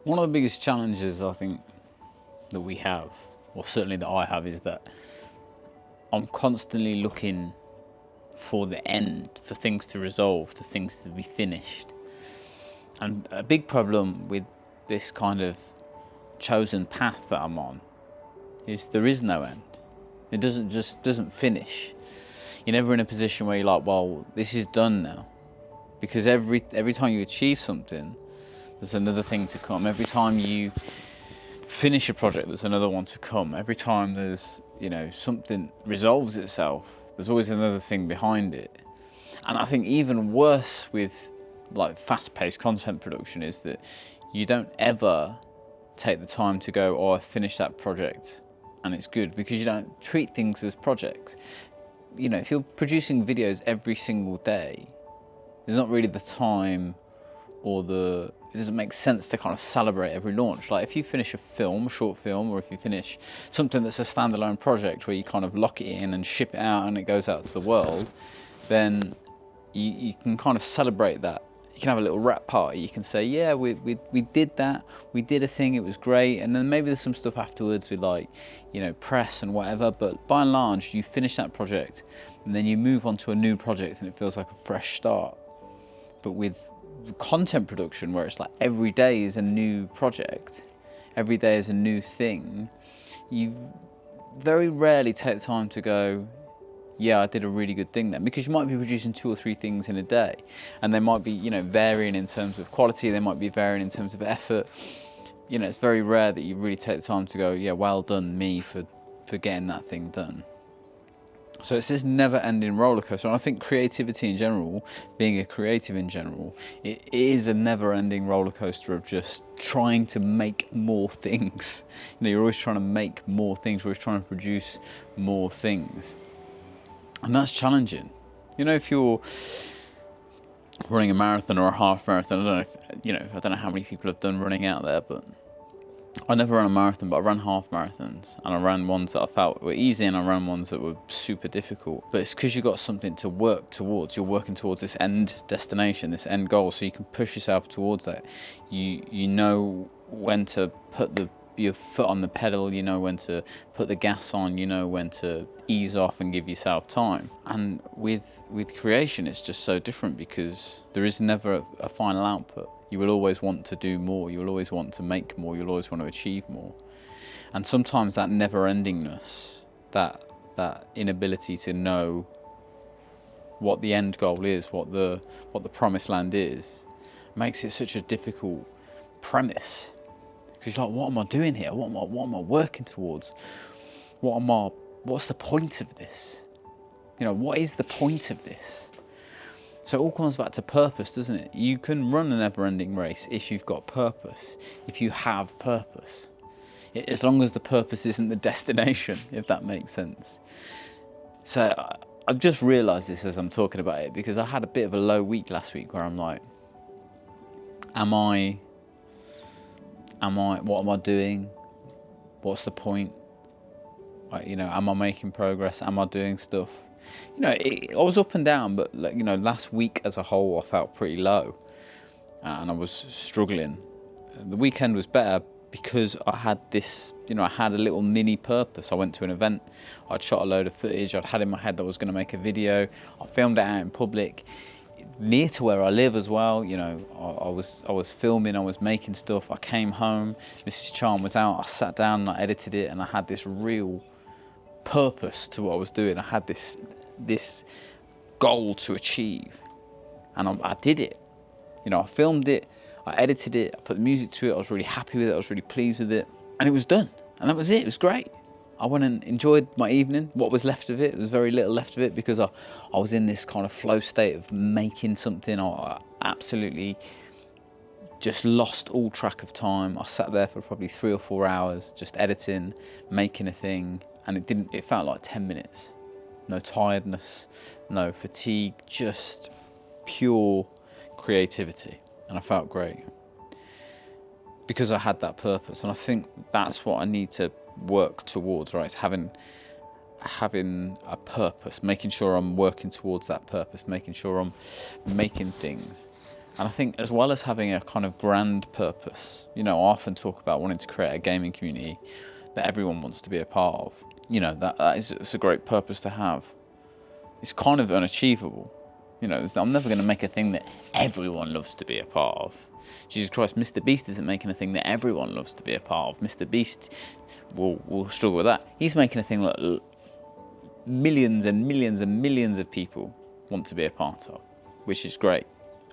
One of the biggest challenges I think that we have, or certainly that I have, is that I'm constantly looking for the end, for things to resolve, for things to be finished. And a big problem with this kind of chosen path that I'm on is there is no end. It doesn't finish. You're never in a position where you're like, well, this is done now. Because every time you achieve something, there's another thing to come. Every time you finish a project, there's another one to come. Every time there's, something resolves itself, there's always another thing behind it. And I think even worse with like fast-paced content production is that you don't ever take the time to go, oh, I finished that project and it's good, because you don't treat things as projects. If you're producing videos every single day, there's not really the time or it doesn't make sense to kind of celebrate every launch. Like if you finish a short film, or if you finish something that's a standalone project where you kind of lock it in and ship it out and it goes out to the world, then you can kind of celebrate that. You can have a little wrap party. You can say, yeah, we did that. We did a thing. It was great. And then maybe there's some stuff afterwards with press and whatever. But by and large, you finish that project and then you move on to a new project and it feels like a fresh start. But with content production, where it's like every day is a new project, every day is a new thing, you very rarely take the time to go, yeah, I did a really good thing then, because you might be producing 2 or 3 things in a day, and they might be, varying in terms of quality, they might be varying in terms of effort. It's very rare that you really take the time to go, yeah, well done me for getting that thing done. So it's this never-ending roller coaster, and I think creativity in general, being a creative in general, it is a never-ending roller coaster of just trying to make more things. You're always trying to make more things, you're always trying to produce more things. And that's challenging. If you're running a marathon or a half marathon, I don't know how many people have done running out there, but I never ran a marathon, but I ran half marathons, and I ran ones that I felt were easy, and I ran ones that were super difficult. But it's because you've got something to work towards. You're working towards this end destination, this end goal, so you can push yourself towards that. You know when to put your foot on the pedal, you know when to put the gas on, you know when to ease off and give yourself time. And with creation, it's just so different, because there is never a final output. You will always want to do more, you will always want to make more, you'll always want to achieve more. And sometimes that never-endingness, that inability to know what the end goal is, what the promised land is, makes it such a difficult premise. Because you're like, what am I doing here? What am I working towards? What's the point of this? What is the point of this? So it all comes back to purpose, doesn't it? You can run a never-ending race if you've got purpose, if you have purpose. As long as the purpose isn't the destination, if that makes sense. So I've just realised this as I'm talking about it, because I had a bit of a low week last week where I'm like, what am I doing? What's the point? Am I making progress? Am I doing stuff? I was up and down, but last week as a whole, I felt pretty low, and I was struggling. The weekend was better because I had this, I had a little mini purpose. I went to an event, I'd shot a load of footage, I'd had in my head that I was going to make a video, I filmed it out in public, near to where I live as well. I was filming, I was making stuff. I came home, Mrs. Charm was out, I sat down and I edited it, and I had this real purpose to what I was doing. I had this goal to achieve, and I did it. I filmed it, I edited it, I put the music to it, I was really happy with it, I was really pleased with it, and it was done, and that was it. It was great. I went and enjoyed my evening, what was left of it. There was very little left of it, because I was in this kind of flow state of making something. I absolutely just lost all track of time. I sat there for probably 3 or 4 hours just editing, making a thing, and it felt like 10 minutes. No tiredness, no fatigue, just pure creativity, and I felt great because I had that purpose. And I think that's what I need to work towards, right? It's having a purpose, making sure I'm working towards that purpose, making sure I'm making things. And I think as well as having a kind of grand purpose, I often talk about wanting to create a gaming community that everyone wants to be a part of. It's a great purpose to have. It's kind of unachievable. I'm never going to make a thing that everyone loves to be a part of. Jesus Christ, Mr. Beast isn't making a thing that everyone loves to be a part of. Mr. Beast will struggle with that. He's making a thing that millions and millions and millions of people want to be a part of, which is great,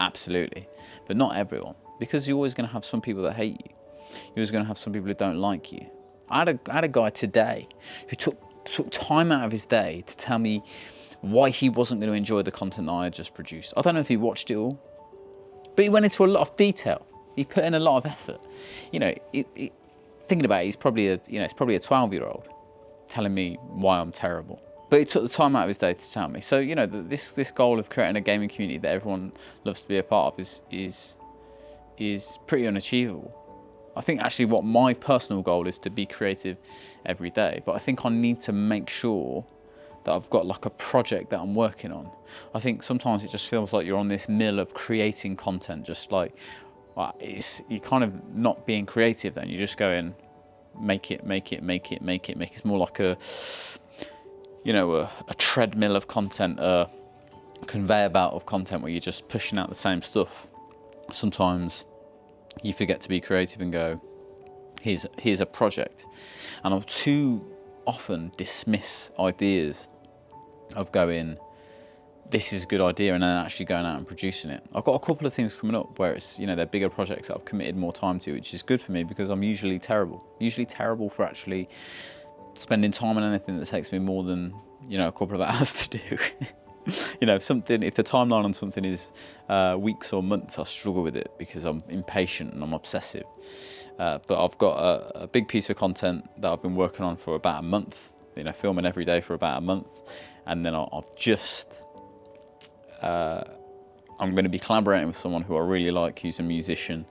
absolutely. But not everyone, because you're always going to have some people that hate you. You're always going to have some people who don't like you. I had a guy today who took time out of his day to tell me why he wasn't going to enjoy the content that I had just produced. I don't know if he watched it all, but he went into a lot of detail. He put in a lot of effort. Thinking about it, he's probably a 12-year-old telling me why I'm terrible. But he took the time out of his day to tell me. So this goal of creating a gaming community that everyone loves to be a part of is pretty unachievable. I think actually what my personal goal is to be creative every day. But I think I need to make sure that I've got like a project that I'm working on. I think sometimes it just feels like you're on this mill of creating content, just like you're kind of not being creative then. You're just going, make it. It's more like a treadmill of content, a conveyor belt of content where you're just pushing out the same stuff. Sometimes you forget to be creative and go, here's a project. And I'll too often dismiss ideas of going, this is a good idea, and then actually going out and producing it. I've got a couple of things coming up where it's, they're bigger projects that I've committed more time to, which is good for me because I'm usually terrible for actually spending time on anything that takes me more than, a couple of hours to do. If the timeline on something is weeks or months, I struggle with it because I'm impatient and I'm obsessive. But I've got a big piece of content that I've been working on for about a month, filming every day for about a month. And then I'm going to be collaborating with someone who I really like, who's a musician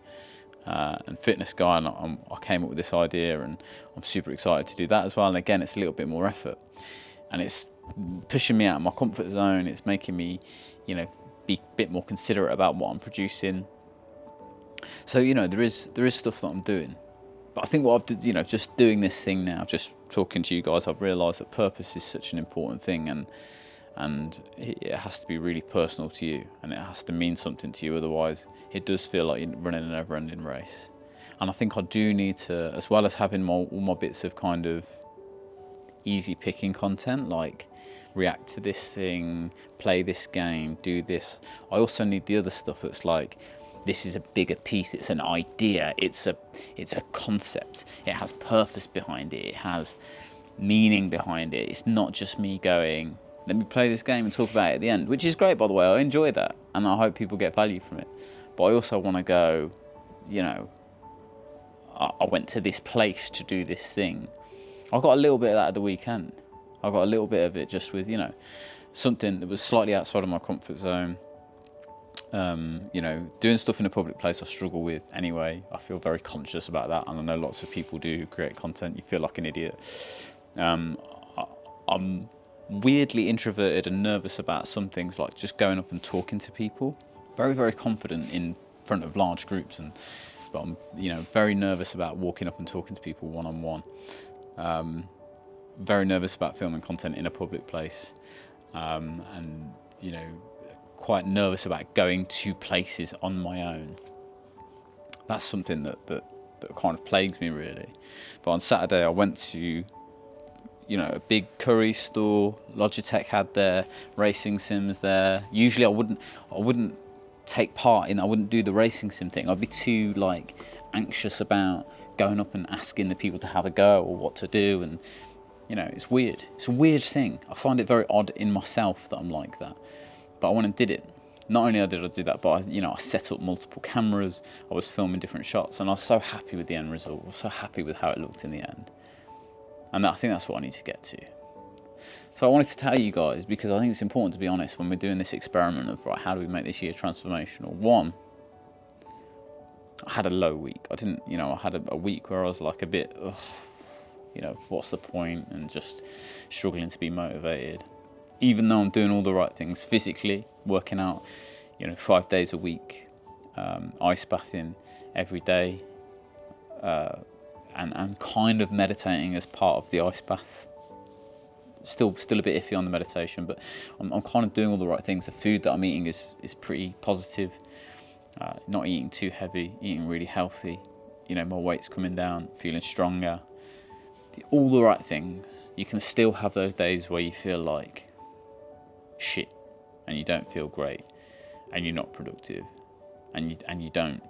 and fitness guy. And I came up with this idea and I'm super excited to do that as well. And again, it's a little bit more effort. And it's pushing me out of my comfort zone. It's making me, be a bit more considerate about what I'm producing. So, there is stuff that I'm doing. But I think what I've, just doing this thing now, just talking to you guys, I've realised that purpose is such an important thing, and it has to be really personal to you, and it has to mean something to you. Otherwise, it does feel like you're running a never-ending race. And I think I do need to, as well as having all my bits of kind of easy picking content, like react to this thing, play this game, do this, I also need the other stuff that's like, this is a bigger piece, it's an idea, it's a concept, it has purpose behind it, it has meaning behind it. It's not just me going, let me play this game and talk about it at the end, which is great, by the way. I enjoy that and I hope people get value from it. But I also want to go, I went to this place to do this thing. I got a little bit of that at the weekend. I got a little bit of it just with, something that was slightly outside of my comfort zone. Doing stuff in a public place I struggle with anyway. I feel very conscious about that, and I know lots of people do who create content. You feel like an idiot. I'm weirdly introverted and nervous about some things, like just going up and talking to people. Very, very confident in front of large groups, but I'm very nervous about walking up and talking to people one-on-one. Very nervous about filming content in a public place, and quite nervous about going to places on my own. That's something that kind of plagues me, really. But on Saturday I went to a big curry store. Logitech had their racing sims there. Usually I wouldn't take part in, I wouldn't do the racing sim thing. I'd be too anxious about going up and asking the people to have a go or what to do, and it's weird. It's a weird thing. I find it very odd in myself that I'm like that. But I went and did it. Not only did I do that, but I set up multiple cameras. I was filming different shots, and I was so happy with the end result. I was so happy with how it looked in the end. And I think that's what I need to get to. So I wanted to tell you guys, because I think it's important to be honest when we're doing this experiment of, right, how do we make this year transformational? One, I had a low week. I didn't, I had a week where I was like a bit, what's the point? And just struggling to be motivated. Even though I'm doing all the right things physically, working out, 5 days a week, ice bathing every day, and kind of meditating as part of the ice bath. Still a bit iffy on the meditation, but I'm kind of doing all the right things. The food that I'm eating is pretty positive. Not eating too heavy, eating really healthy. My weight's coming down, feeling stronger. All the right things. You can still have those days where you feel like shit, and you don't feel great, and you're not productive, and you don't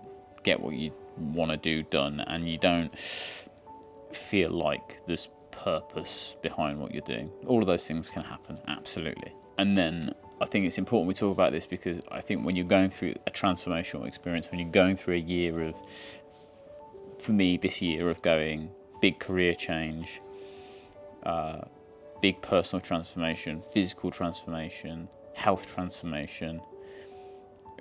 get what you want to do done, and you don't feel like there's purpose behind what you're doing. All of those things can happen, absolutely. And then I think it's important we talk about this, because I think when you're going through a transformational experience, when you're going through a year of, for me, this year of going big career change, big personal transformation, physical transformation, health transformation,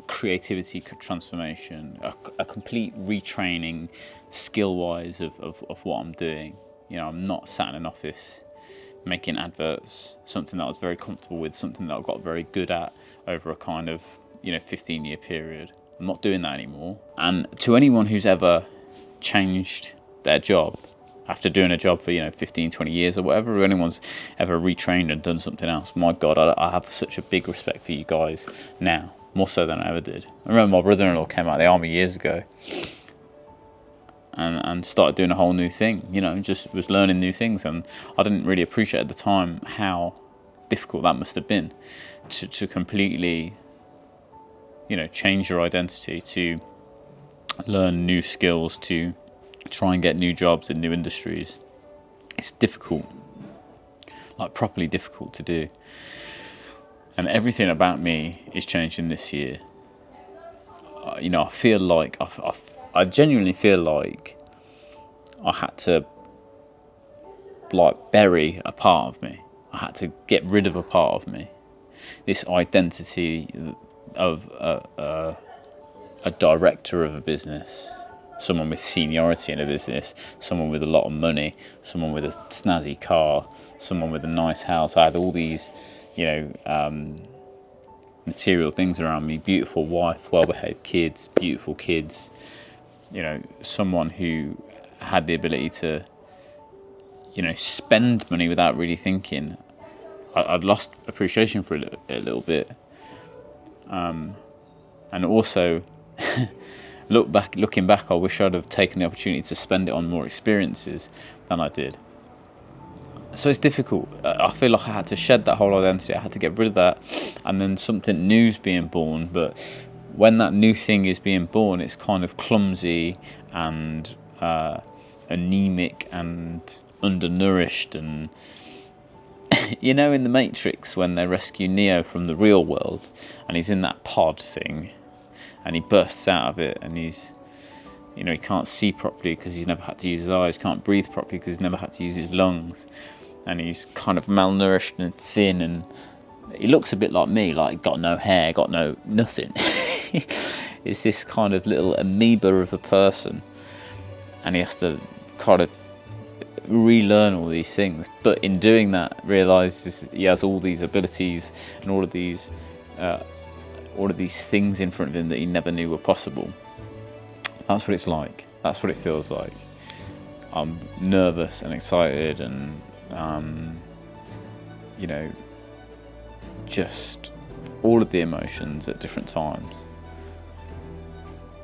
creativity transformation, a complete retraining skill-wise of what I'm doing. I'm not sat in an office making adverts, something that I was very comfortable with, something that I got very good at over a kind of 15-year period. I'm not doing that anymore. And to anyone who's ever changed their job after doing a job for 15, 20 years or whatever, or anyone's ever retrained and done something else, my God, I have such a big respect for you guys now, more so than I ever did. I remember my brother-in-law came out of the army years ago and started doing a whole new thing, just was learning new things, and I didn't really appreciate at the time how difficult that must have been to completely change your identity, to learn new skills, to try and get new jobs in new industries. It's difficult, like properly difficult to do. And everything about me is changing this year. I feel like I genuinely feel like I had to bury a part of me. I had to get rid of a part of me. This identity of a director of a business, someone with seniority in a business, someone with a lot of money, someone with a snazzy car, someone with a nice house. I had all these, material things around me, beautiful wife, well-behaved kids, beautiful kids, someone who had the ability to, spend money without really thinking. I'd lost appreciation for it a little bit. And also, looking back, I wish I'd have taken the opportunity to spend it on more experiences than I did. So it's difficult. I feel like I had to shed that whole identity. I had to get rid of that, and then something new's being born. But when that new thing is being born, it's kind of clumsy and anemic and undernourished. And in the Matrix, when they rescue Neo from the real world, and he's in that pod thing, and he bursts out of it, and he's, he can't see properly because he's never had to use his eyes, can't breathe properly because he's never had to use his lungs, and he's kind of malnourished and thin, and he looks a bit like me, like got no hair, got nothing. It's this kind of little amoeba of a person, and he has to kind of relearn all these things, but in doing that realizes he has all these abilities and all of these things in front of him that he never knew were possible. That's what it's like. That's what it feels like. I'm nervous and excited and just all of the emotions at different times,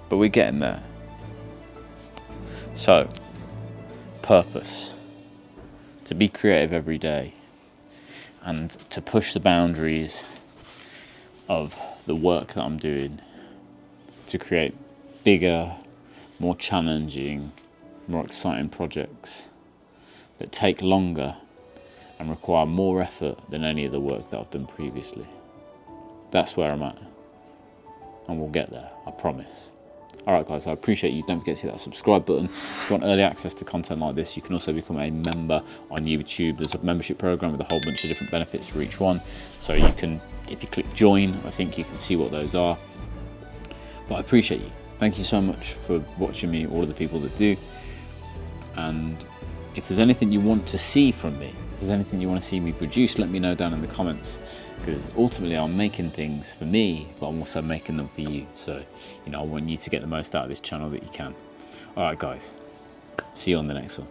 but we're getting there. So, purpose: to be creative every day and to push the boundaries of the work that I'm doing to create bigger, more challenging, more exciting projects that take longer and require more effort than any of the work that I've done previously. That's where I'm at, and we'll get there, I promise. Alright guys, I appreciate you. Don't forget to hit that subscribe button. If you want early access to content like this, you can also become a member on YouTube. There's a membership program with a whole bunch of different benefits for each one. So you can, if you click join, I think you can see what those are. But I appreciate you. Thank you so much for watching me, all of the people that do. And if there's anything you want to see from me, if there's anything you want to see me produce, let me know down in the comments, because ultimately I'm making things for me, but I'm also making them for you. So, you know, I want you to get the most out of this channel that you can. All right, guys, see you on the next one.